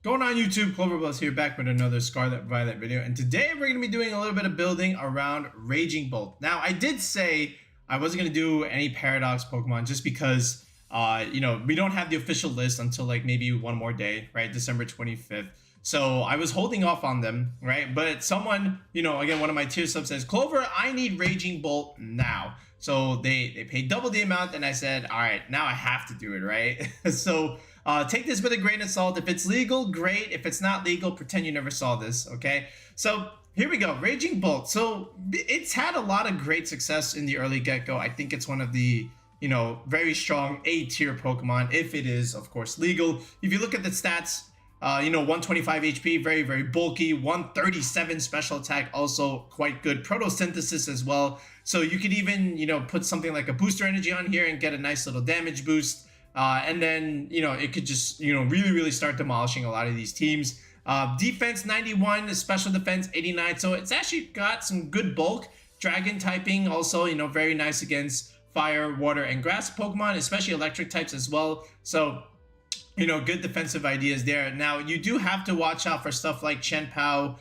Going on YouTube, CloverBuzz here, back with another Scarlet Violet video, and today we're going to be doing a little bit of building around RagingBolt. Now, I did say I wasn't going to do any Paradox Pokemon just because, we don't have the official list until like maybe one more day, right? December 25th. So I was holding off on them, right? But someone, again, one of my tier subs says, Clover, I need RagingBolt now. So they paid double the amount, and I said, all right, now I have to do it, right? So take this with a grain of salt. If it's legal, great. If it's not legal, pretend you never saw this, okay? So here we go, RagingBolt. So it's had a lot of great success in the early get-go. I think it's one of the, very strong A-tier Pokemon, if it is, of course, legal. If you look at the stats, 125 HP, very, very bulky, 137 special attack, also quite good. Photosynthesis as well. So you could even, put something like a booster energy on here and get a nice little damage boost. And then, it could just, really, really start demolishing a lot of these teams. Defense 91, special defense 89. So it's actually got some good bulk. Dragon typing also, very nice against fire, water, and grass Pokemon, especially electric types as well. So, good defensive ideas there. Now, you do have to watch out for stuff like Chien-Pao,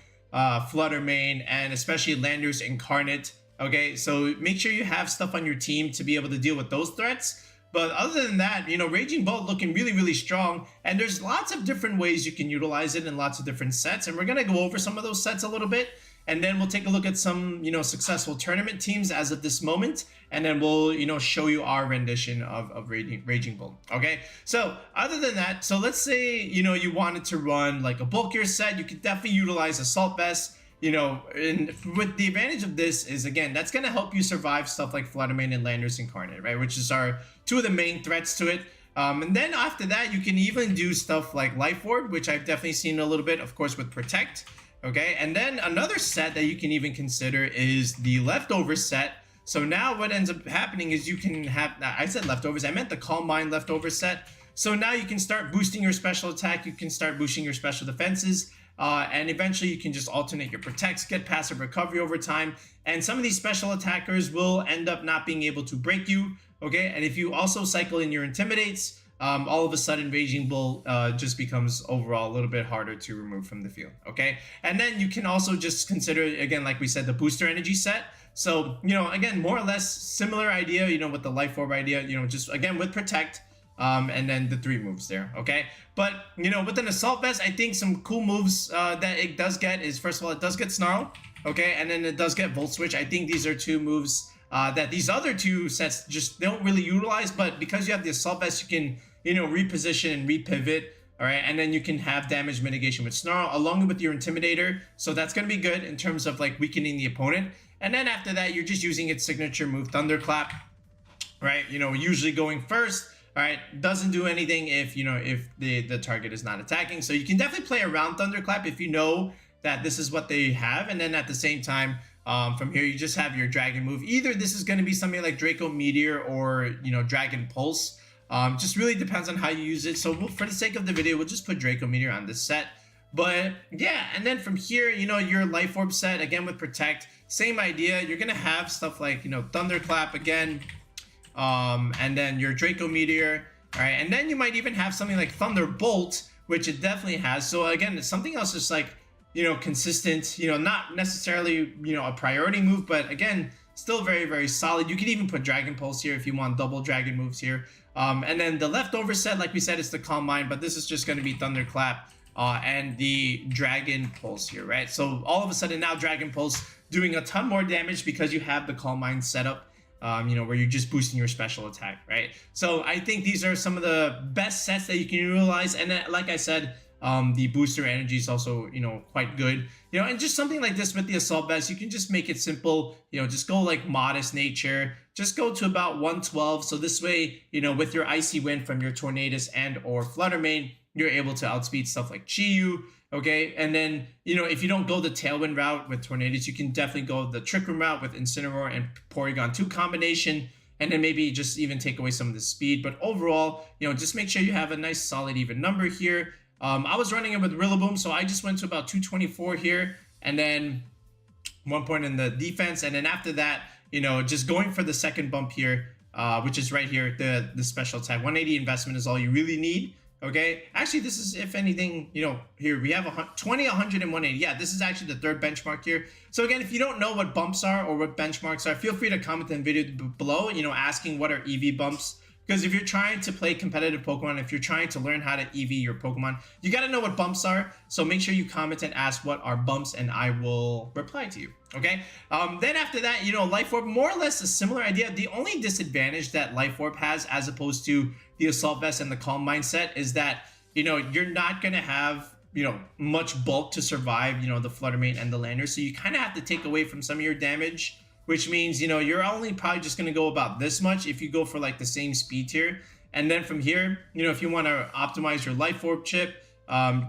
Flutter Mane, and especially Landorus-Incarnate. Okay, so make sure you have stuff on your team to be able to deal with those threats. But other than that, RagingBolt looking really, really strong. And there's lots of different ways you can utilize it in lots of different sets. And we're going to go over some of those sets a little bit. And then we'll take a look at some, successful tournament teams as of this moment. And then we'll, show you our rendition of RagingBolt. Okay, so other than that, so let's say, you wanted to run like a bulkier set. You could definitely utilize Assault Vest. And with the advantage of this is, again, that's going to help you survive stuff like Flutter Mane and Landorus-Incarnate, right? Which is our two of the main threats to it. And then after that, you can even do stuff like Life Orb, which I've definitely seen a little bit, of course, with Protect. Okay, and then another set that you can even consider is the Leftover set. So now what ends up happening is you can have, I said leftovers, I meant the Calm Mind Leftover set. So now you can start boosting your special attack, you can start boosting your special defenses, and eventually you can just alternate your protects, get passive recovery over time, and some of these special attackers will end up not being able to break you, okay? And if you also cycle in your intimidates, all of a sudden RagingBolt just becomes overall a little bit harder to remove from the field, okay? And then you can also just consider, again, like we said, the booster energy set. So, again, more or less similar idea, with the Life Orb idea, just again with Protect, and then the 3 moves there, okay? But, with an Assault Vest, I think some cool moves that it does get is, first of all, it does get Snarl, okay? And then it does get Volt Switch. I think these are 2 moves that these other 2 sets just don't really utilize, but because you have the Assault Vest, you can, reposition and repivot, all right? And then you can have damage mitigation with Snarl along with your Intimidator. So that's going to be good in terms of like weakening the opponent. And then after that, you're just using its signature move, Thunderclap, right? Usually going first. All right, doesn't do anything if, if the target is not attacking. So you can definitely play around Thunderclap if you know that this is what they have. And then at the same time, from here, you just have your Dragon move. Either this is going to be something like Draco Meteor or, Dragon Pulse. Just really depends on how you use it. So for the sake of the video, we'll just put Draco Meteor on this set. But yeah, and then from here, your Life Orb set, again with Protect, same idea. You're going to have stuff like, Thunderclap again. And then your Draco Meteor, all right, and then you might even have something like Thunderbolt, which it definitely has. So again, it's something else just like, consistent, not necessarily, a priority move, but again, still very, very solid. You can even put Dragon Pulse here if you want double dragon moves here. And then the Leftover set, like we said, is the Calm Mind, but this is just going to be Thunderclap and the Dragon Pulse here, right? So all of a sudden now Dragon Pulse doing a ton more damage because you have the Calm Mind setup. Where you're just boosting your special attack, right? So I think these are some of the best sets that you can utilize. And then, like I said, the booster energy is also, quite good. And just something like this with the Assault Vest, you can just make it simple. Just go like Modest Nature. Just go to about 112. So this way, with your Icy Wind from your Tornadus and or Flutter Mane, you're able to outspeed stuff like Chi-Yu. Okay, and then, if you don't go the Tailwind route with Tornadus, you can definitely go the Trick Room route with Incineroar and Porygon 2 combination, and then maybe just even take away some of the speed. But overall, just make sure you have a nice solid even number here. I was running it with Rillaboom, so I just went to about 224 here, and then 1 point in the defense. And then after that, just going for the second bump here, which is right here, the special attack. 180 investment is all you really need. Okay, actually, this is, if anything, you know, here we have 20, 100, and 180. Yeah, this is actually the third benchmark here. So again, if you don't know what bumps are or what benchmarks are, feel free to comment in the video below, you know, asking what are EV bumps. Because if you're trying to play competitive Pokemon, if you're trying to learn how to EV your Pokemon, you got to know what bumps are. So make sure you comment and ask what are bumps, and I will reply to you. Okay. Then after that, you know, Life Orb, more or less a similar idea. The only disadvantage that Life Orb has, as opposed to the Assault Vest and the Calm Mindset, is that, you know, you're not going to have, you know, much bulk to survive, you know, the Flutter Mane and the Lander. So you kind of have to take away from some of your damage, which means, you know, you're only probably just going to go about this much if you go for like the same speed tier. And then from here, you know, if you want to optimize your Life Orb chip,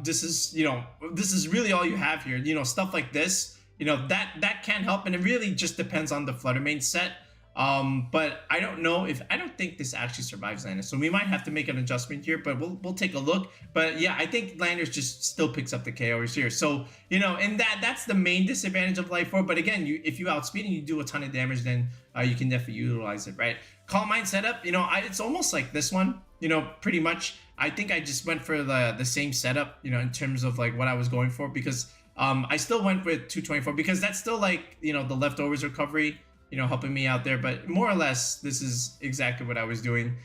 this is, you know, this is really all you have here. You know, stuff like this, you know, that can help, and it really just depends on the Flutter Mane set. But I don't know if, I don't think this actually survives Landers, so we might have to make an adjustment here, but we'll take a look. But yeah, I think Landers just still picks up the KOs here. So, you know, and that's the main disadvantage of Life Orb. But again, if you outspeed and you do a ton of damage, then you can definitely utilize it, right? Calm Mind setup, you know, it's almost like this one, you know, pretty much. I think I just went for the same setup, you know, in terms of like what I was going for, because I still went with 224 because that's still like, you know, the leftovers recovery, you know, helping me out there. But more or less, this is exactly what I was doing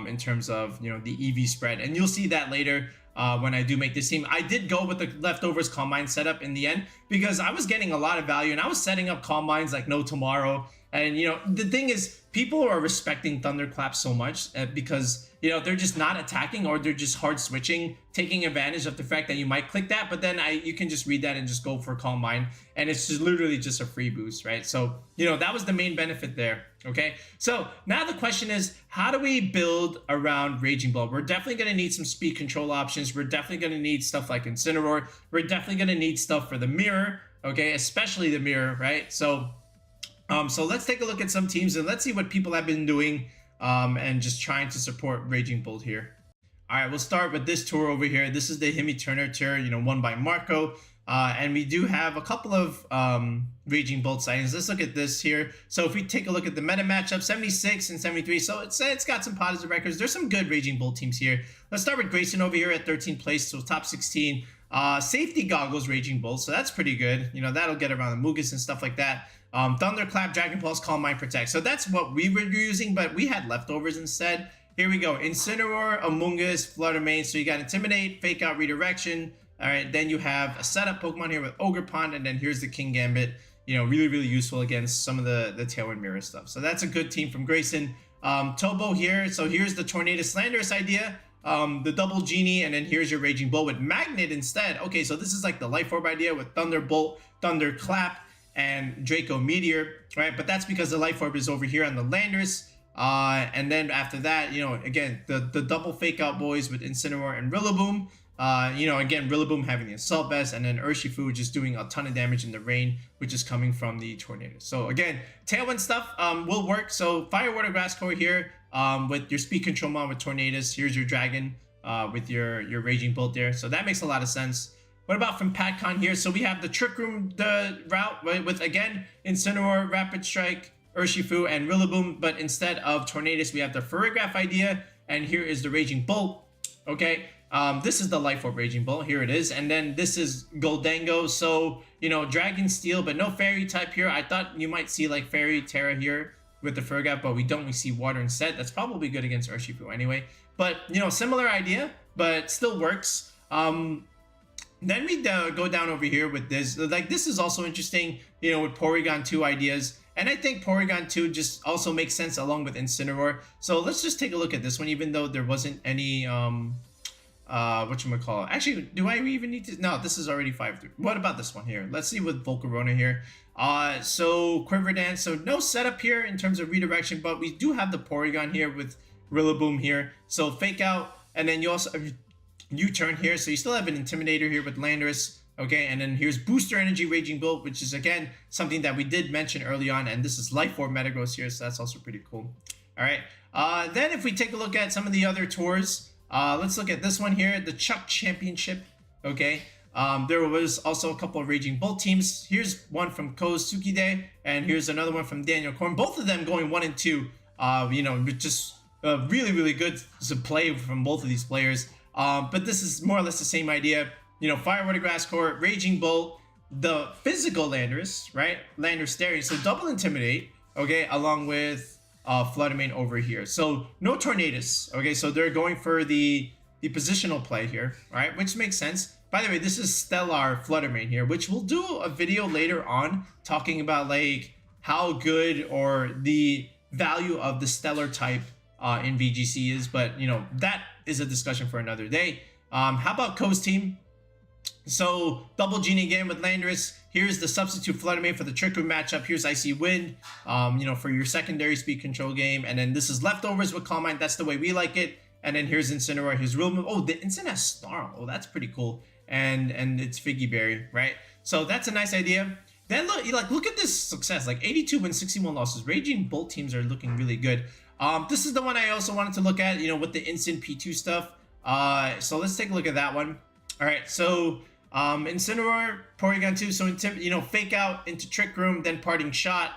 in terms of, you know, the EV spread. And you'll see that later when I do make this team. I did go with the leftovers Calm Mind setup in the end because I was getting a lot of value, and I was setting up Calm Minds like no tomorrow. And, you know, the thing is, people are respecting Thunderclap so much because, you know, they're just not attacking, or they're just hard switching, taking advantage of the fact that you might click that, but then you can just read that and just go for Calm Mind, and it's just literally just a free boost, right? So, you know, that was the main benefit there, okay? So now the question is, how do we build around Raging Bolt? We're definitely going to need some speed control options. We're definitely going to need stuff like Incineroar. We're definitely going to need stuff for the mirror, okay? Especially the mirror, right? So let's take a look at some teams and let's see what people have been doing and just trying to support Raging Bolt here. All right, we'll start with this tour over here. This is the Hemi Turner tour, you know, won by Marco. And we do have a couple of Raging Bolt sightings. Let's look at this here. So if we take a look at the meta matchup, 76 and 73. So it's got some positive records. There's some good Raging Bolt teams here. Let's start with Grayson over here at 13th place, so top 16. Safety Goggles Raging Bolt, so that's pretty good. You know, that'll get around the Mugus and stuff like that. Thunderclap, Dragon Pulse, Calm Mind, Protect. So that's what we were using, but we had leftovers instead. Here we go. Incineroar, Amoonguss, Flutter Mane. So you got Intimidate, Fake Out, Redirection. All right, then you have a setup Pokemon here with Ogre Pond, and then here's the King Gambit. You know, really, really useful against some of the Tailwind Mirror stuff. So that's a good team from Grayson. Tobo here. So here's the Tornadus Landorus idea. The double Genie, and then here's your Raging Bolt with Magnet instead. Okay, so this is like the Life Orb idea with Thunderbolt, Thunderclap, and Draco Meteor, right? But that's because the Life Orb is over here on the Landorus. And then after that, you know, again, the double Fake Out boys with Incineroar and Rillaboom. You know, again, Rillaboom having the Assault Vest, and then Urshifu just doing a ton of damage in the rain, which is coming from the Tornadus. So again, Tailwind stuff will work. So Fire, Water, Grass Core here with your Speed Control Mon with Tornadus. Here's your Dragon with your Raging Bolt there. So that makes a lot of sense. What about from PatCon here? So we have the Trick Room route, right, with, again, Incineroar, Rapid Strike, Urshifu, and Rillaboom. But instead of Tornadus, we have the Ferrigraph idea. And here is the Raging Bolt. Okay, this is the Life Orb Raging Bolt. Here it is. And then this is Goldango. So, you know, Dragon Steel, but no Fairy type here. I thought you might see like Fairy Terra here with the Ferrigraph, but we don't. We see Water instead. That's probably good against Urshifu anyway. But, you know, similar idea, but still works. Then we go down over here with this. Like, this is also interesting, you know, with Porygon 2 ideas. And I think Porygon 2 just also makes sense along with Incineroar. So let's just take a look at this one, even though there wasn't any, whatchamacallit. Actually, do I even need to? No, this is already 5-3. What about this one here? Let's see with Volcarona here. So Quiver Dance. So no setup here in terms of redirection, but we do have the Porygon here with Rillaboom here. So Fake Out, and then you also have U-turn here, so you still have an Intimidator here with Landorus, okay, and then here's Booster Energy Raging Bolt, which is, again, something that we did mention early on, and this is Life Orb Metagross here, so that's also pretty cool. All right, then if we take a look at some of the other tours, let's look at this one here, the Chuck Championship, okay. There was also a couple of Raging Bolt teams. Here's one from Kozuki, and here's another one from Daniel Korn, both of them going 1 and 2, you know, just really, really good to play from both of these players. But this is more or less the same idea. You know, Fire, Water, Grass Core, Raging Bolt, the physical Landorus, right? Landorus Staring, so double Intimidate, okay, along with Flutter Mane over here. So no Tornadus, okay, so they're going for the positional play here, right? Which makes sense. By the way, this is Stellar Flutter Mane here, which we'll do a video later on talking about like how good or the value of the Stellar type in VGC is, but you know, that is a discussion for another day. How about Co's team? So double Genie again with Landorus. Here's the substitute Flutter Mane for the Trick Room matchup. Here's Icy Wind, you know, for your secondary speed control game. And then this is leftovers with Calm Mind. That's the way we like it. And then here's Incineroar. Here's Rillaboom. Oh, the Incin has Snarl. Oh, that's pretty cool. And it's Figgy Berry, right? So that's a nice idea. Then look at this success. Like 82 wins, 61 losses. Raging Bolt teams are looking really good. This is the one I also wanted to look at, you know, with the Incin P2 stuff. So let's take a look at that one. All right, so Incineroar, Porygon 2, so you know, fake out into Trick Room, then Parting Shot.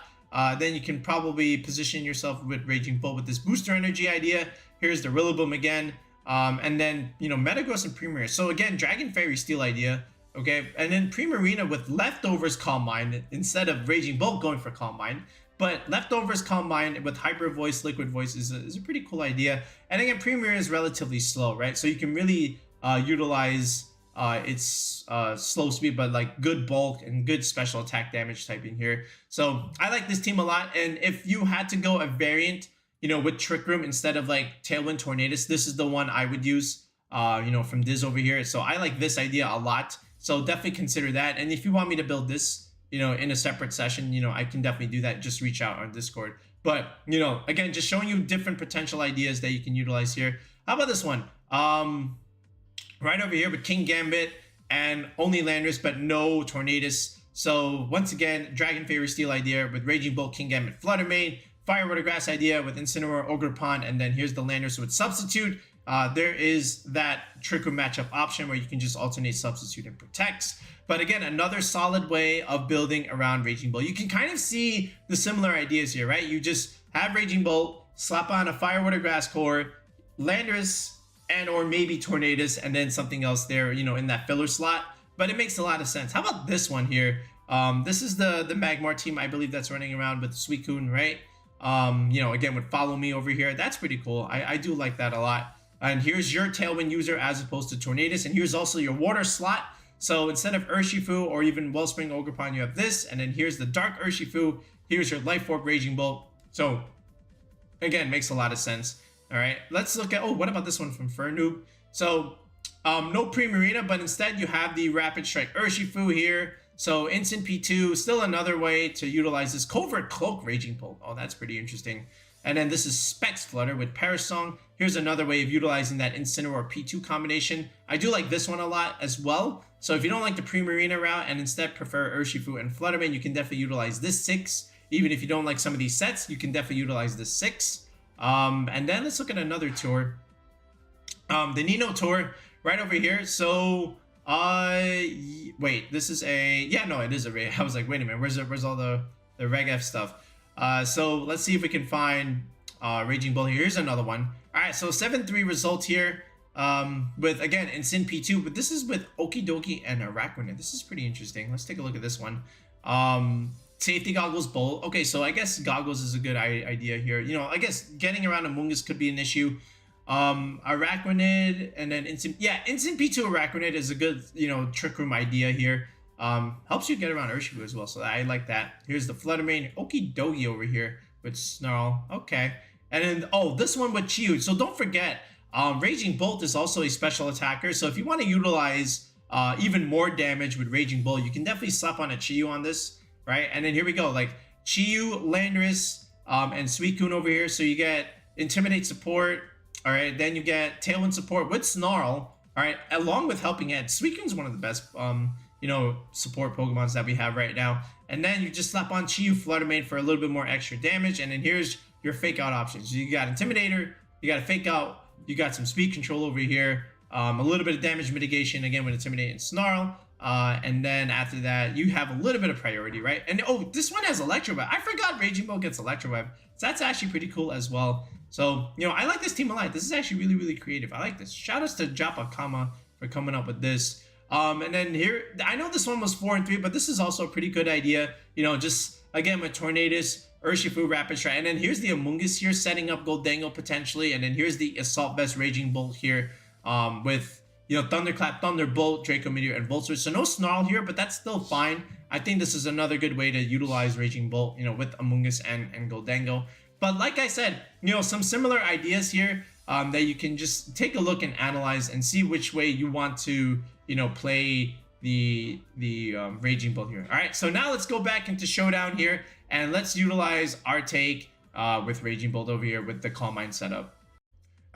Then you can probably position yourself with Raging Bolt with this booster energy idea. Here's the Rillaboom again. And then, you know, Metagross and Primarina. So again, Dragon Fairy Steel idea. Okay, and then Primarina with leftovers Calm Mind instead of Raging Bolt going for Calm Mind. But leftovers Calm Mind with Hyper Voice, Liquid Voice is a pretty cool idea. And again, Primarina is relatively slow, right? So you can really utilize its slow speed, but like good bulk and good special attack damage typing here. So I like this team a lot. And if you had to go a variant, you know, with Trick Room instead of like Tailwind Tornadus, this is the one I would use, you know, from Diz over here. So I like this idea a lot. So definitely consider that. And if you want me to build this, you know, in a separate session, you know, I can definitely do that. Just reach out on Discord. But, you know, again, just showing you different potential ideas that you can utilize here. How about this one? Right over here with King Gambit and only Landorus, but no Tornadus. So once again, Dragon Fairy Steel idea with Raging Bolt, King Gambit, Flutter Mane, Fire, Water, Grass idea with Incineroar, Ogre Pond, and then here's the Landorus with Substitute. There is that Trick Room matchup option where you can just alternate Substitute and Protects. But again, another solid way of building around Raging Bolt. You can kind of see the similar ideas here, right? You just have Raging Bolt, slap on a Fire, Water, Grass core, Landorus, and or maybe Tornadus, and then something else there, you know, in that filler slot. But it makes a lot of sense. How about this one here? This is the Magmar team, I believe, that's running around with Suicune, right? You know, again, with Follow Me over here. That's pretty cool. I do like that a lot. And here's your Tailwind user as opposed to Tornadus. And here's also your water slot. So instead of Urshifu or even Wellspring Ogerpon, you have this. And then here's the Dark Urshifu. Here's your Life Orb Raging Bolt. So again, makes a lot of sense. All right, let's look at, oh, what about this one from Fernoob? So no Primarina, but instead you have the Rapid Strike Urshifu here. So Instant P2, still another way to utilize this Covert Cloak Raging Bolt. Oh, that's pretty interesting. And then this is Specs Flutter with Parasong. Here's another way of utilizing that Incineroar P2 combination. I do like this one a lot as well. So if you don't like the Primarina route and instead prefer Urshifu and Flutter Mane, you can definitely utilize this 6. Even if you don't like some of these sets, you can definitely utilize this 6. And then let's look at another tour. The Nino tour right over here. So wait, this is a, yeah, no, it is a raid. I was like, wait a minute, where's all the RegF stuff? So let's see if we can find Raging Bull here. Here's another one. All right, so 7-3 result here with, again, Incin P2, but this is with Okidoki and Araquanid. This is pretty interesting. Let's take a look at this one. Safety Goggles Bolt. Okay, so I guess Goggles is a good idea here. You know, I guess getting around Amoonguss could be an issue. Araquanid and then Incin, yeah, Incin P2 Araquanid is a good, you know, Trick Room idea here. Helps you get around Urshifu as well, so I like that. Here's the Flutter Mane, Okidogi over here with Snarl. Okay, and then, oh, this one with Chiyu. So don't forget, Raging Bolt is also a special attacker, so if you want to utilize even more damage with Raging Bolt, you can definitely slap on a Chiyu on this, right? And then here we go, like Chiyu, Landorus, and Suicune over here, so you get Intimidate support. All right, then you get Tailwind support with Snarl, all right, along with Helping Hand. Suicune's one of the best, you know, support Pokemons that we have right now. And then you just slap on Chiyu, Flutter Mane for a little bit more extra damage. And then here's your Fake Out options. You got Intimidator, you got a Fake Out, you got some speed control over here, a little bit of damage mitigation, again, with Intimidate and Snarl. And then after that, you have a little bit of priority, right? And oh, this one has Electro Web. I forgot Raging Bolt gets Electro Web. So that's actually pretty cool as well. So, you know, I like this team a lot. This is actually really, really creative. I like this. Shout outs to Japakama for coming up with this. And then here, I know this one was 4 and 3, but this is also a pretty good idea. You know, just again with Tornadus, Urshifu, Rapid Strike, and then here's the Amoonguss here setting up Goldango potentially, and then here's the Assault Vest, Raging Bolt here, with, you know, Thunderclap, Thunderbolt, Draco Meteor, and Volt Switch. So no Snarl here, but that's still fine. I think this is another good way to utilize Raging Bolt, you know, with Amoonguss and Goldango. But like I said, you know, some similar ideas here that you can just take a look and analyze and see which way you want to, you know, play the Raging Bolt here. All right, so now let's go back into Showdown here and let's utilize our take with Raging Bolt over here with the Calm Mind setup.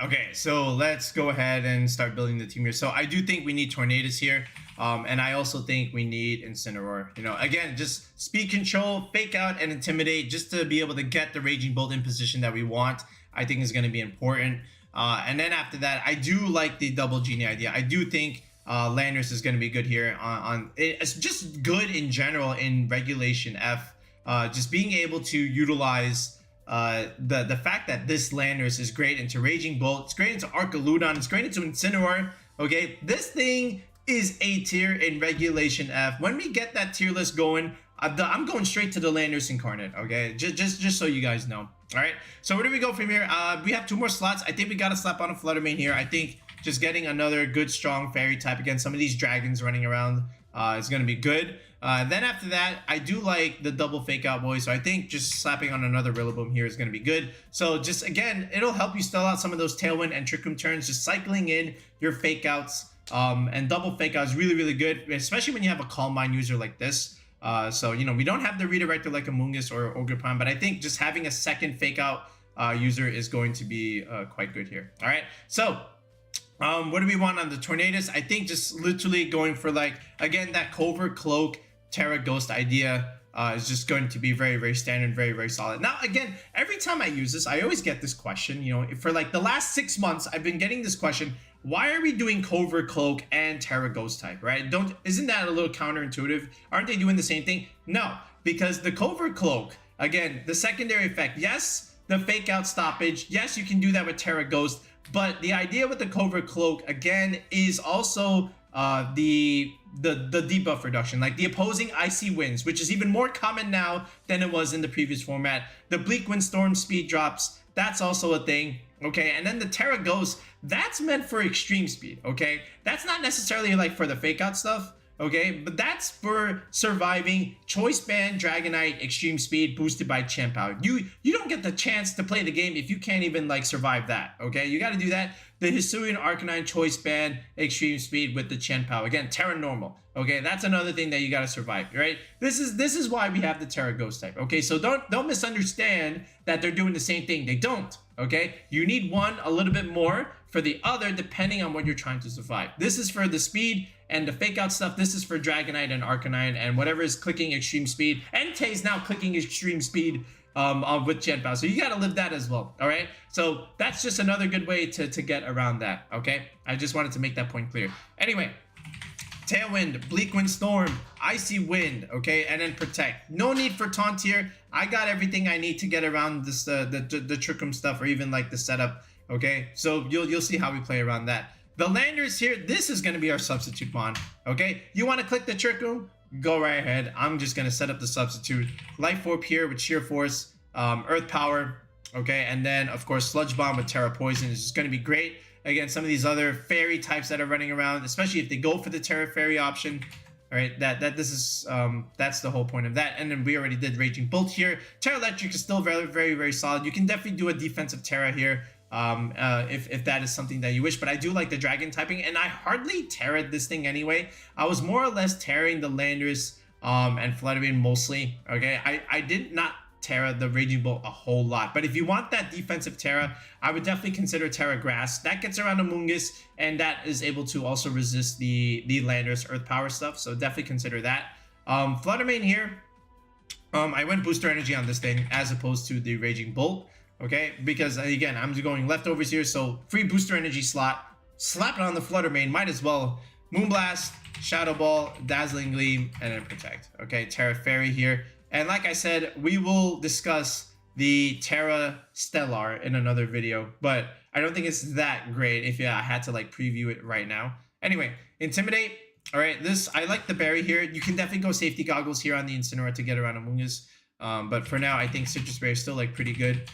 Okay, so let's go ahead and start building the team here. So I do think we need Tornadus here. And I also think we need Incineroar. You know, again, just speed control, fake out, and intimidate just to be able to get the Raging Bolt in position that we want. I think is going to be important. And then after that, I do like the double genie idea. I do think Landorus is going to be good here. It's just good in general in Regulation F. Just being able to utilize the fact that this Landorus is great into Raging Bolt, it's great into Archaludon, it's great into Incineroar. Okay, this thing is A tier in Regulation F. When we get that tier list going, I'm going straight to the Landorus-Incarnate. Okay, just so you guys know. All right, so where do we go from here? We have 2 more slots. I think we got to slap on a Flutter Mane here. I think just getting another good strong fairy type against some of these dragons running around is going to be good. Then after that, I do like the double fake out boy, so I think just slapping on another Rillaboom here is going to be good. So just again, it'll help you stall out some of those Tailwind and Trick Room turns, just cycling in your fake outs. And double fake out is really, really good, especially when you have a Calm Mind user like this. So, you know, we don't have the redirector like Amoonguss or Ogre Prime, but I think just having a second fake out user is going to be quite good here. All right, so what do we want on the Tornadus? I think just literally going for, like, again, that Covert Cloak Terra Ghost idea is just going to be very, very standard, very, very solid. Now, again, every time I use this, I always get this question, you know, for like the last 6 months, I've been getting this question: why are we doing Covert Cloak and Terra Ghost type, right? Isn't that a little counterintuitive? Aren't they doing the same thing? No, because the Covert Cloak, again, the secondary effect, yes, the fake out stoppage, yes, you can do that with Terra Ghost, but the idea with the Covert Cloak, again, is also the debuff reduction, like the opposing Icy Winds, which is even more common now than it was in the previous format. The Bleak Windstorm speed drops, that's also a thing. Okay, and then the Terra Ghost, that's meant for extreme speed. Okay, that's not necessarily like for the fake out stuff. Okay, but that's for surviving Choice Band, Dragonite, extreme speed boosted by Champ Power. You don't get the chance to play the game if you can't even like survive that. Okay, you got to do that. The Hisuian Arcanine Choice Band, extreme speed with the Champ Power. Again, Terra Normal. Okay, that's another thing that you got to survive, right? This is why we have the Terra Ghost type. Okay, so don't misunderstand that they're doing the same thing. They don't. Okay, you need one a little bit more for the other depending on what you're trying to survive. This is for the speed and the fake out stuff. This is for Dragonite and Arcanine and whatever is clicking extreme speed. Entei's now clicking extreme speed with Champ Power, so you got to live that as well. All right, so that's just another good way to get around that. Okay, I just wanted to make that point clear. Anyway, Tailwind, Bleak Windstorm, Icy Wind, okay, and then Protect. No need for Taunt here. I got everything I need to get around this the Trick Room stuff, or even like the setup, okay? So you'll see how we play around that. The Landorus here, this is going to be our substitute bond, okay? You want to click the Trick Room? Go right ahead. I'm just going to set up the substitute. Life Orb here with Sheer Force, Earth Power, okay? And then, of course, Sludge Bomb with Terra Poison is just going to be great against some of these other fairy types that are running around, especially if they go for the Terra Fairy option. All right, that's the whole point of that. And then we already did Raging Bolt here. Terra Electric is still very, very, very solid. You can definitely do a defensive Terra here if that is something that you wish. But I do like the Dragon typing, and I hardly Terra'd this thing anyway. I was more or less Terraing the Landorus and Flutter Mane mostly. Okay, I did not Terra the Raging Bolt a whole lot, but if you want that defensive Terra, I would definitely consider Terra Grass. That gets around Amoonguss, and that is able to also resist the Landorus Earth Power stuff, so definitely consider that. Flutter Mane here, I went Booster Energy on this thing as opposed to the Raging Bolt, okay, because again, I'm going leftovers here, so free Booster Energy slot, slap it on the Flutter Mane, might as well. Moonblast, Shadow Ball, Dazzling Gleam, and then Protect. Okay, Terra Fairy here. And like I said, we will discuss the Terra Stellar in another video, but I don't think it's that great if I had to like preview it right now. Anyway, Intimidate. All right, this, I like the berry here. You can definitely go safety goggles here on the Incineroar to get around Amoonguss. But for now, I think Citrus Berry is still like pretty good.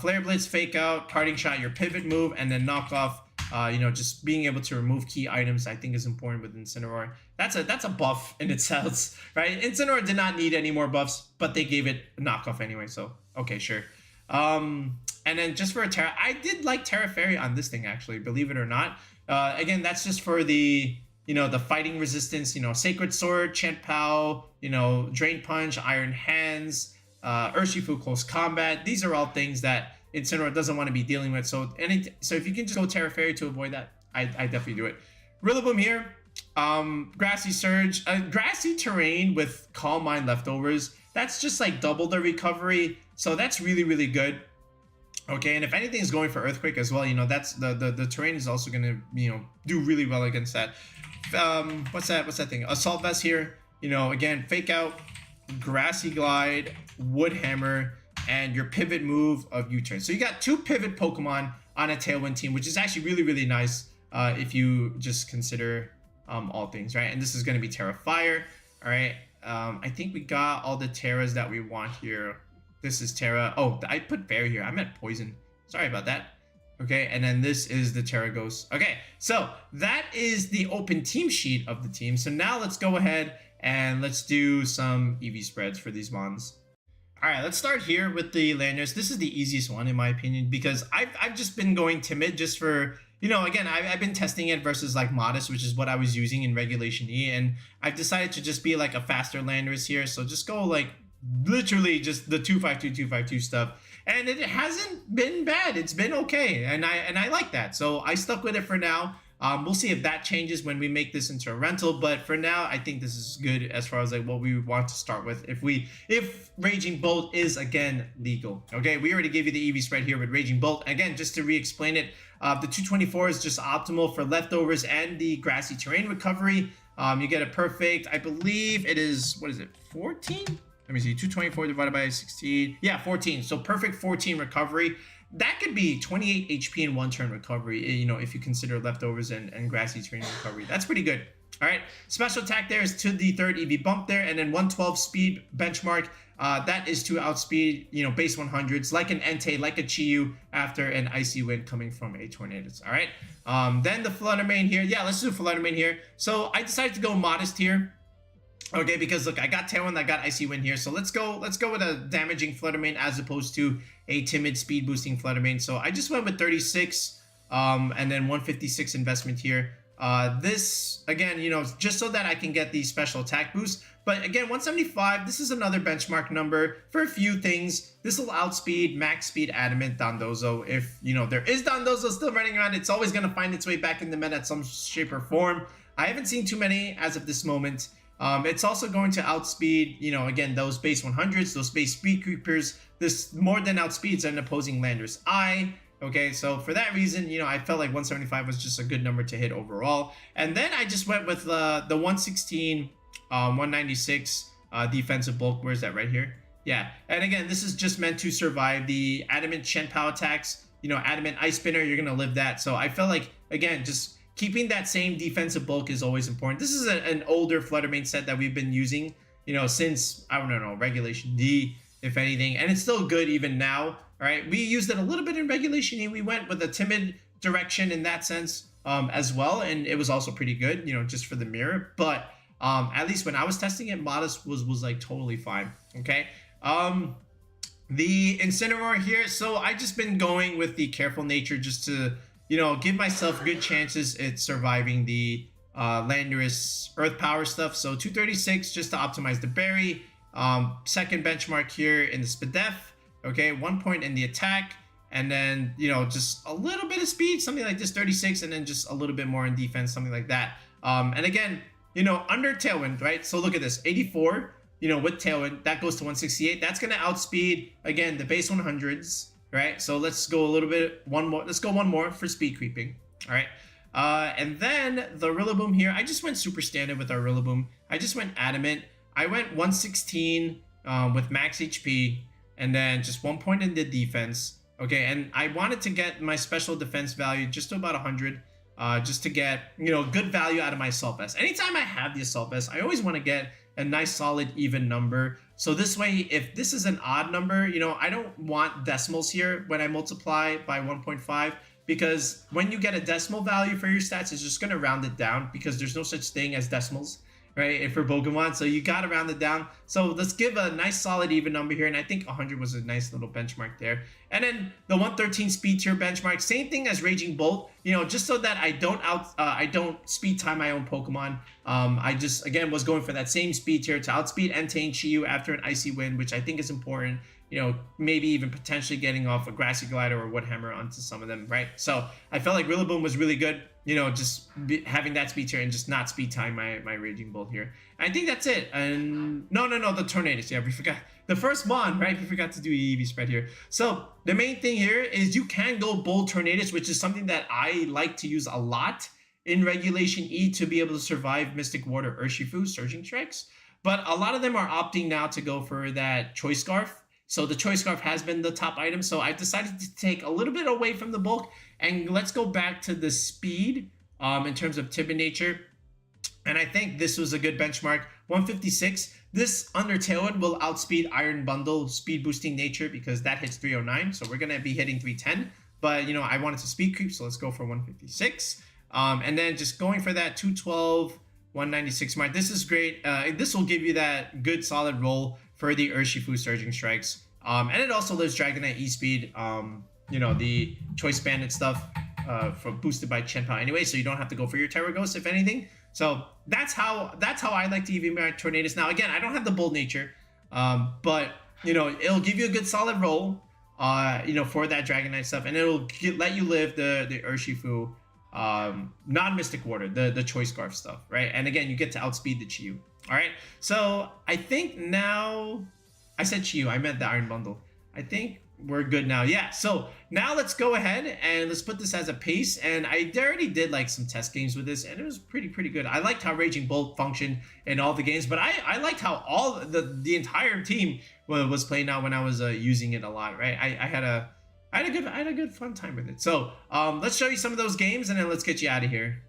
Flare Blitz, Fake Out, Parting Shot, your pivot move, and then knock off. You know, just being able to remove key items, I think is important with Incineroar. That's a buff in itself, right? Incineroar did not need any more buffs, but they gave it a knockoff anyway, so okay, sure. And then just for a Terra, I did like Terra Fairy on this thing actually, believe it or not. Again, that's just for the, you know, the fighting resistance, you know, Sacred Sword, Chant Pow, you know, Drain Punch, Iron Hands, Urshifu Close Combat. These are all things that Incineroar doesn't want to be dealing with. So if you can just go Terra Fairy to avoid that, I definitely do it. Rillaboom here, Grassy Surge, grassy terrain with Calm Mind leftovers. That's just like double the recovery. So that's really, really good. Okay, and if anything is going for Earthquake as well, you know, that's the terrain is also gonna, you know, do really well against that. What's that thing? Assault Vest here, you know, again, Fake Out, Grassy Glide, Wood Hammer, and your pivot move of U-turn. So you got 2 pivot Pokemon on a Tailwind team, which is actually really, really nice if you just consider all things, right? And this is gonna be Terra Fire. All right, I think we got all the Terras that we want here. This is Terra. Oh, I put Berry here. I meant Poison. Sorry about that. Okay, and then this is the Terra Ghost. Okay, so that is the open team sheet of the team. So now let's go ahead and let's do some EV spreads for these mons. All right, let's start here with the Landorus. This is the easiest one in my opinion because I've just been going Timid just for, you know, again, I've been testing it versus like Modest, which is what I was using in Regulation E, and I've decided to just be like a faster Landorus here. So just go like literally just the 252 stuff, and it hasn't been bad. It's been okay, and I like that, so I stuck with it for now. We'll see if that changes when we make this into a rental, but for now I think this is good as far as like what we want to start with if Raging Bolt is again legal. Okay, we already gave you the EV spread here with Raging Bolt. Again, just to re-explain it, the 224 is just optimal for leftovers and the grassy terrain recovery. You get a perfect, I believe it is, what is it, 14? Let me see, 224 divided by 16. Yeah, 14. So perfect 14 recovery. That could be 28 HP in 1 turn recovery, you know, if you consider leftovers and grassy terrain recovery. That's pretty good. All right, special attack there is to the 3rd EV bump there, and then 112 speed benchmark. That is to outspeed, you know, base 100s, like an Entei, like a Chiyu after an Icy Wind coming from a Tornadus. All right, then the Flutter Mane here. Yeah, let's do Flutter Mane here. So I decided to go Modest here. Okay, because look, I got Tailwind, I got Icy Wind here, so let's go with a damaging Flutter Mane as opposed to a timid speed boosting Flutter Mane. So I just went with 36, and then 156 investment here. This again, you know, just so that I can get the special attack boost. But again, 175. This is another benchmark number for a few things. This will outspeed max speed Adamant Dondozo. If you know there is Dondozo still running around, it's always gonna find its way back in the meta at some shape or form. I haven't seen too many as of this moment. It's also going to outspeed, you know, again, those base 100s, those base speed creepers. This more than outspeeds an opposing Landorus Eye. Okay, so for that reason, you know, I felt like 175 was just a good number to hit overall. And then I just went with the 116, 196 defensive bulk. Where's that? Right here? Yeah. And again, this is just meant to survive the Adamant Shen Pow attacks. You know, Adamant Ice Spinner, you're going to live that. So I felt like, again, just keeping that same defensive bulk is always important. This is an older Flutter Mane set that we've been using, you know, since, I don't know, Regulation D, if anything. And it's still good even now, all right? We used it a little bit in Regulation E. We went with a timid direction in that sense as well. And it was also pretty good, you know, just for the mirror. But at least when I was testing it, Modest was like totally fine, okay? The Incineroar here, so I just been going with the careful nature just to, you know, give myself good chances at surviving the Landorus Earth Power stuff. So 236 just to optimize the berry. Second benchmark here in the Spadef. Okay, 1 point in the attack. And then, you know, just a little bit of speed, something like this, 36. And then just a little bit more in defense, something like that. And again, you know, under Tailwind, right? So look at this, 84, you know, with Tailwind, that goes to 168. That's going to outspeed, again, the base 100s. Right, so let's go a little bit, let's go one more for speed creeping. All right, and then the Rillaboom here, I just went super standard with our Rillaboom. I just went Adamant. I went 116 with max HP, and then just 1 point in the defense. Okay, and I wanted to get my special defense value just to about 100, just to get, you know, good value out of my assault vest. Anytime I have the assault vest, I always want to get a nice solid even number. So this way, if this is an odd number, you know, I don't want decimals here when I multiply by 1.5, because when you get a decimal value for your stats, it's just going to round it down, because there's no such thing as decimals, right, for Pokemon. So you got to round it down. So let's give a nice solid even number here, and I think 100 was a nice little benchmark there. And then the 113 speed tier benchmark, same thing as Raging Bolt, you know, just so that I don't speed time my own Pokemon. I just, again, was going for that same speed tier to outspeed Entei and Chi-Yu after an Icy Wind, which I think is important. You know, maybe even potentially getting off a Grassy Glider or Wood Hammer onto some of them, right? So I felt like Rillaboom was really good, you know, just having that speed tier and just not speed time my Raging Bolt here. And I think that's it. And no, the Tornadus. Yeah, we forgot the first one, right? We forgot to do EV spread here. So the main thing here is you can go Bold Tornadus, which is something that I like to use a lot in Regulation E to be able to survive Mystic Ward or Urshifu Surging Strikes. But a lot of them are opting now to go for that Choice Scarf. So the Choice Scarf has been the top item. So I decided to take a little bit away from the bulk, and let's go back to the speed in terms of timid nature. And I think this was a good benchmark. 156. This under Tailwind will outspeed Iron Bundle speed boosting nature, because that hits 309. So we're going to be hitting 310. But, you know, I wanted to speed creep, so let's go for 156. And then just going for that 212, 196 mark. This is great. This will give you that good solid roll for the Urshifu Surging Strikes. And it also lives Dragonite E-Speed, you know, the Choice Bandit stuff for boosted by Chenpao anyway, so you don't have to go for your Terra Ghost, if anything. So that's how I like to EV my Tornadus. Now, again, I don't have the Bold Nature, but, you know, it'll give you a good solid roll, you know, for that Dragonite stuff, and it'll let you live the Urshifu non-Mystic Water, the Choice Scarf stuff, right? And again, you get to outspeed the Chi-Yu. All right, so I think now, I said Chi-Yu, I meant the Iron Bundle. I think we're good now. Yeah, so now let's go ahead and let's put this as a pace. And I already did like some test games with this, and it was pretty good. I liked how Raging Bolt functioned in all the games, but I liked how all the entire team was playing out when I was using it a lot, right? I had a good fun time with it. So let's show you some of those games, and then let's get you out of here.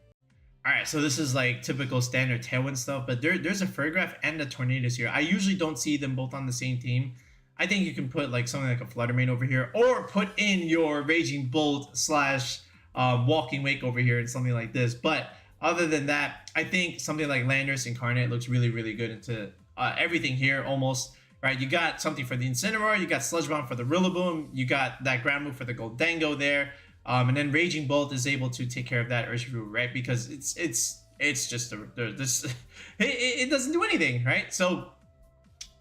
All right, so this is like typical standard Tailwind stuff, but there's a Furgraph and a Tornadus here. I usually don't see them both on the same team. I think you can put like something like a Flutter Mane over here, or put in your Raging Bolt slash Walking Wake over here and something like this. But other than that, I think something like Landorus-Incarnate looks really good into everything here almost. Right, you got something for the Incineroar, you got Sludge Bomb for the Rillaboom, you got that ground move for the Goldango there. And then Raging Bolt is able to take care of that Urshifu, right? Because it's just it doesn't do anything, right? So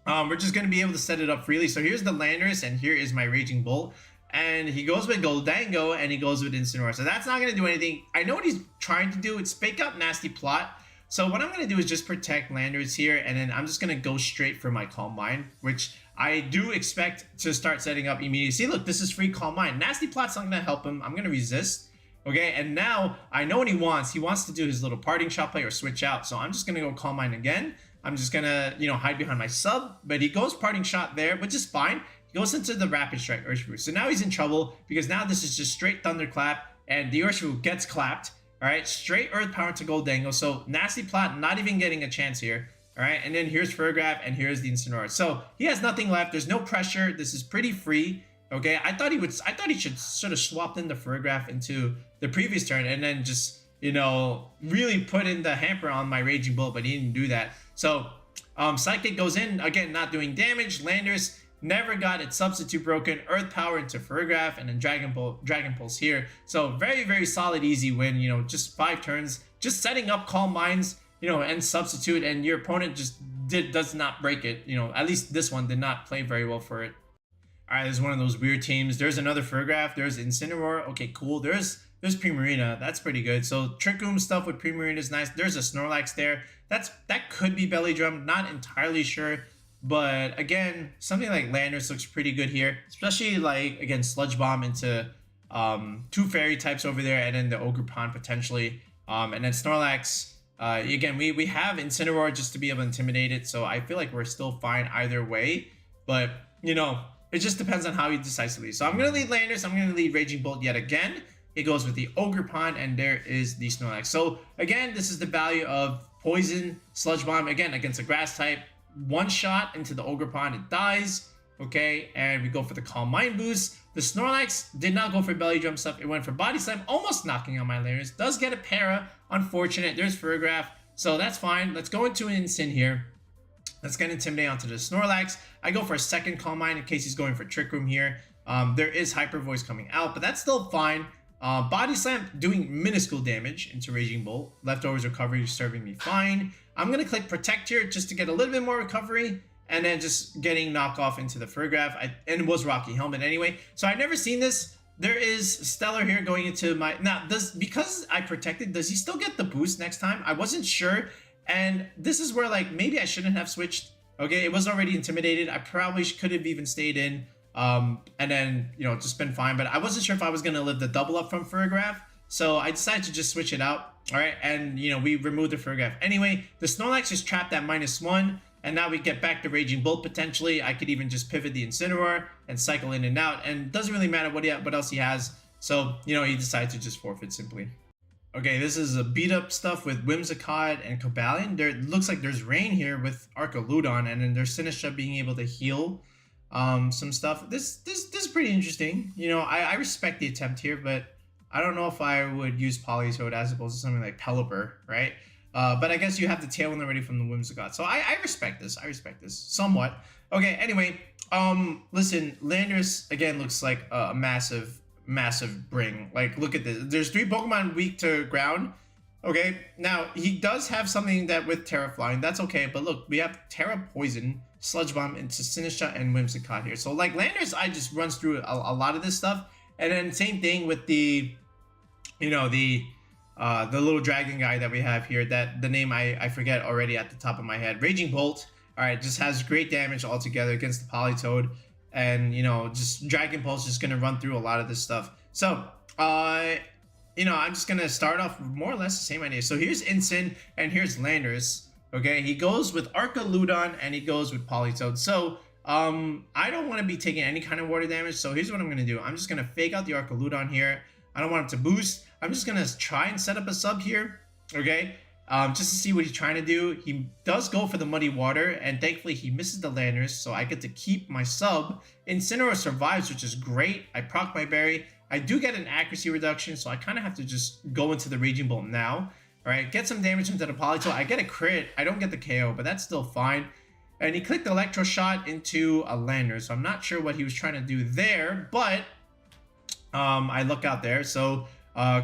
we're just gonna be able to set it up freely. So here's the Landorus, and here is my Raging Bolt, and he goes with Goldango, and he goes with Incineroar. So that's not gonna do anything. I know what he's trying to do. It's fake out Nasty Plot. So what I'm gonna do is just protect Landorus here, and then I'm just gonna go straight for my Calm Mind, which I do expect to start setting up immediately. See, look, this is free Calm Mind. Nasty Plot's not gonna help him. I'm gonna resist. Okay, and now I know what he wants. He wants to do his little parting shot play or switch out. So I'm just gonna go Calm Mind again. I'm just gonna, you know, hide behind my sub, but he goes parting shot there, which is fine. He goes into the Rapid Strike Urshifu. So now he's in trouble, because now this is just straight Thunderclap, and the Urshifu gets clapped. All right, straight Earth Power to Goldango. So Nasty Plot not even getting a chance here. All right, and then here's Furgraph, and here's the Incineroar. So he has nothing left. There's no pressure. This is pretty free. Okay, I thought he should sort of swap in the Furgraph into the previous turn, and then just, you know, really put in the hamper on my Raging Bolt, but he didn't do that. So Psychic goes in again, not doing damage. Landorus never got its substitute broken. Earth Power into Furgraph, and then Dragon Pulse here. So very solid, easy win. You know, just 5 turns, just setting up Calm Minds, you know, and substitute, and your opponent just does not break it. You know, at least this one did not play very well for it. All right, there's one of those weird teams. There's another Furgraph. There's Incineroar. Okay, cool. There's Primarina. That's pretty good. So Trick Room stuff with Primarina is nice. There's a Snorlax there. That could be Belly Drum. Not entirely sure. But again, something like Landorus looks pretty good here, especially like, again, Sludge Bomb into 2 fairy types over there, and then the Ogre Pond potentially. And then Snorlax, again, we have Incineroar just to be able to intimidate it. So I feel like we're still fine either way. But, you know, it just depends on how he decides to lead. So I'm going to lead Landorus. I'm going to lead Raging Bolt yet again. It goes with the Ogerpon, and there is the Snorlax. So again, this is the value of Poison, Sludge Bomb, again, against a Grass type. One shot into the Ogerpon, it dies. Okay, and we go for the Calm Mind boost. The Snorlax did not go for Belly Drum stuff. It went for Body Slam, almost knocking out my Landorus. Does get a Para, unfortunate. There's Furgraph, so that's fine. Let's go into an Incin here. Let's get Intimidate onto the Snorlax. I go for a second Calm Mind in case he's going for Trick Room here. There is Hyper Voice coming out, but that's still fine. Body Slam doing minuscule damage into Raging Bolt. Leftovers recovery serving me fine. I'm going to click Protect here just to get a little bit more recovery. And then just getting knockoff into the Furgraph. And it was Rocky Helmet anyway. So I've never seen this. There is Stellar here going into my... Now, because I protected, does he still get the boost next time? I wasn't sure. And this is where, like, maybe I shouldn't have switched. Okay, it was already intimidated. I probably could have even stayed in. And then, you know, just been fine. But I wasn't sure if I was going to live the double up from Furgraph. So I decided to just switch it out. All right, and, you know, we removed the Furgraph. Anyway, the Snorlax is trapped at -1. And now we get back to Raging Bolt potentially. I could even just pivot the Incineroar and cycle in and out. And it doesn't really matter what else he has. So, you know, he decides to just forfeit simply. Okay, this is a beat up stuff with Whimsicott and Cobalion. There looks like there's Rain here with Archaludon. And then there's Sinistcha being able to heal some stuff. This is pretty interesting. You know, I respect the attempt here, but I don't know if I would use Politoed as opposed to something like Pelipper, right? But I guess you have the Tailwind already from the Whimsicott. So I respect this. I respect this somewhat. Okay, anyway, listen, Landorus, again, looks like a massive bring. Like, look at this. There's 3 Pokemon weak to ground. Okay, now, he does have something that with Terra Flying. That's okay, but look, we have Terra Poison, Sludge Bomb into Sinistcha and Whimsicott here. So, like, Landorus, I just runs through a lot of this stuff. And then same thing with the, you know, the little dragon guy that we have here, that the name I forget already at the top of my head. Raging Bolt, all right, just has great damage altogether against the Politoed, and, you know, just Dragon Pulse just gonna run through a lot of this stuff. So you know, I'm just gonna start off with more or less the same idea. So here's Incin and here's Landorus. Okay, he goes with Archaludon and he goes with Politoed. So I don't want to be taking any kind of water damage, so here's what I'm gonna do. I'm just gonna fake out the Archaludon here. I don't want him to boost. I'm just going to try and set up a sub here, okay, just to see what he's trying to do. He does go for the Muddy Water, and thankfully he misses the Landorus, so I get to keep my sub. Incineroar survives, which is great. I proc my berry. I do get an accuracy reduction, so I kind of have to just go into the Raging Bolt now. All right, get some damage into the Politoed. I get a crit. I don't get the KO, but that's still fine. And he clicked Electro Shot into a Landorus, so I'm not sure what he was trying to do there, but I look out there, so...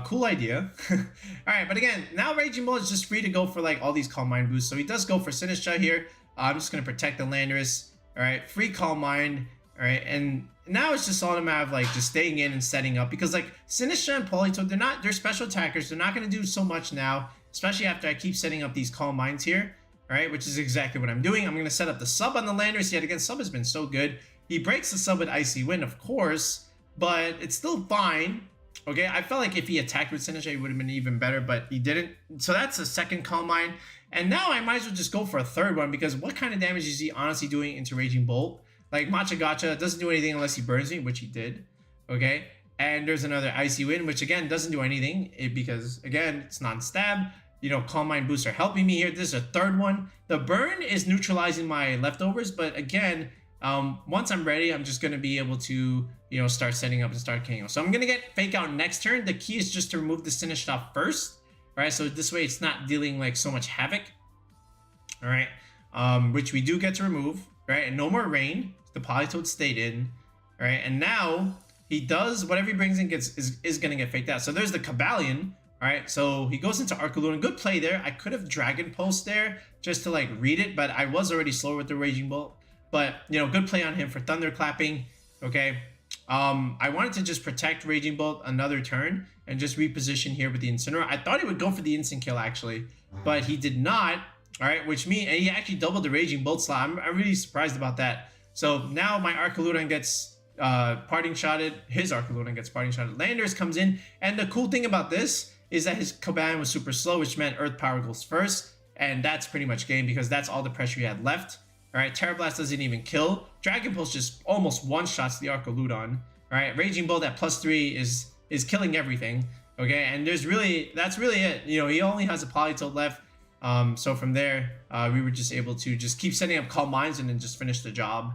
cool idea. All right, but again, now Raging Bolt is just free to go for like all these Calm Mind boosts. So he does go for Sinistcha here. I'm just gonna protect the Landorus. All right, free Calm Mind. All right, and now it's just all a matter of like just staying in and setting up, because like Sinistcha and Politoed, they're special attackers. They're not gonna do so much now, especially after I keep setting up these Calm Minds here. All right, which is exactly what I'm doing. I'm gonna set up the sub on the Landorus yet again. Sub has been so good. He breaks the sub with Icy Wind, of course, but it's still fine. Okay, I felt like if he attacked with Sinistcha, it would have been even better, but he didn't. So that's a second Calm Mind. And now I might as well just go for a third one, because what kind of damage is he honestly doing into Raging Bolt? Like, Matcha Gotcha doesn't do anything unless he burns me, which he did. Okay, and there's another Icy Wind, which again doesn't do anything because, again, it's non-stab. You know, Calm Mind boosts are helping me here. This is a third one. The burn is neutralizing my leftovers, but again, once I'm ready, I'm just going to be able to, you know, start setting up and start KO. So I'm going to get Fake Out next turn. The key is just to remove the Sinistcha first, right? So this way it's not dealing like so much havoc, all right? Which we do get to remove, right? And no more Rain. The Politoed stayed in, right? And now he does whatever he brings in is going to get faked out. So there's the Cobalion, all right? So he goes into Archaludon. Good play there. I could have Dragon Pulse there just to like read it, but I was already slower with the Raging Bolt. But, you know, good play on him for Thunderclapping, okay? I wanted to just protect Raging Bolt another turn and just reposition here with the Incineroar. I thought he would go for the instant kill, actually, but he did not, all right? Which means, and he actually doubled the Raging Bolt slot. I'm really surprised about that. So now my Archaludon gets parting shotted. His Archaludon gets parting shotted. Landorus comes in, and the cool thing about this is that his Cobalion was super slow, which meant Earth Power goes first, and that's pretty much game because that's all the pressure he had left. All right, Terra Blast doesn't even kill. Dragon Pulse just almost one-shots the Arcoludon. All right, Raging Bolt at +3 is killing everything. Okay, and that's really it. You know, he only has a Politoed left. So from there, we were just able to just keep setting up Calm Minds and then just finish the job.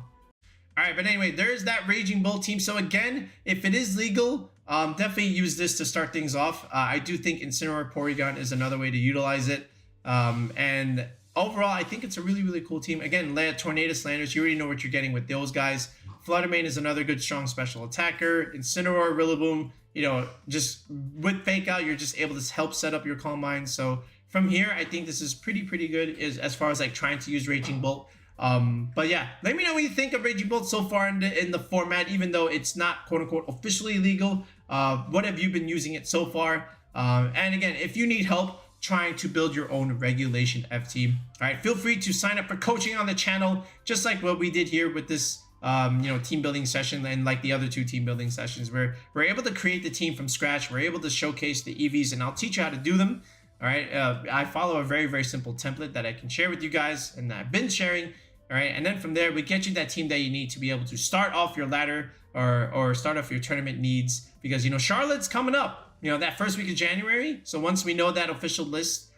All right, but anyway, there's that Raging Bolt team. So again, if it is legal, definitely use this to start things off. I do think Incineroar Porygon is another way to utilize it. And overall, I think it's a really cool team. Again, Tornadus, Landorus, you already know what you're getting with those guys. Flutter Mane is another good, strong special attacker. Incineroar, Rillaboom, you know, just with Fake Out, you're just able to help set up your Calm Mind. So from here, I think this is pretty good as far as like trying to use Raging Bolt. But yeah, let me know what you think of Raging Bolt so far in the format, even though it's not quote unquote officially legal. What have you been using it so far? And again, if you need help trying to build your own regulationF team, all right, feel free to sign up for coaching on the channel, just like what we did here with this you know, team building session and like the other 2 team building sessions where we're able to create the team from scratch. We're able to showcase the EVs, and I'll teach you how to do them. All right, I follow a very simple template that I can share with you guys and that I've been sharing. All right, and then from there we get you that team that you need to be able to start off your ladder or start off your tournament needs, because you know Charlotte's coming up, you know, that first week of January. So once we know that official list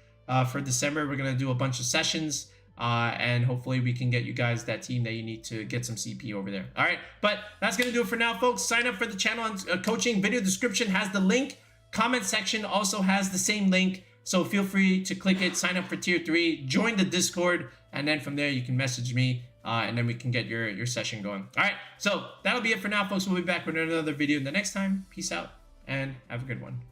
for December, we're gonna do a bunch of sessions. And hopefully we can get you guys that team that you need to get some CP over there. All right, but that's gonna do it for now, folks. Sign up for the channel on coaching. Video description has the link. Comment section also has the same link, so feel free to click it. Sign up for tier 3, join the Discord, and then from there you can message me, and then we can get your session going. All right, so that'll be it for now, folks. We'll be back with another video the next time. Peace out and have a good one.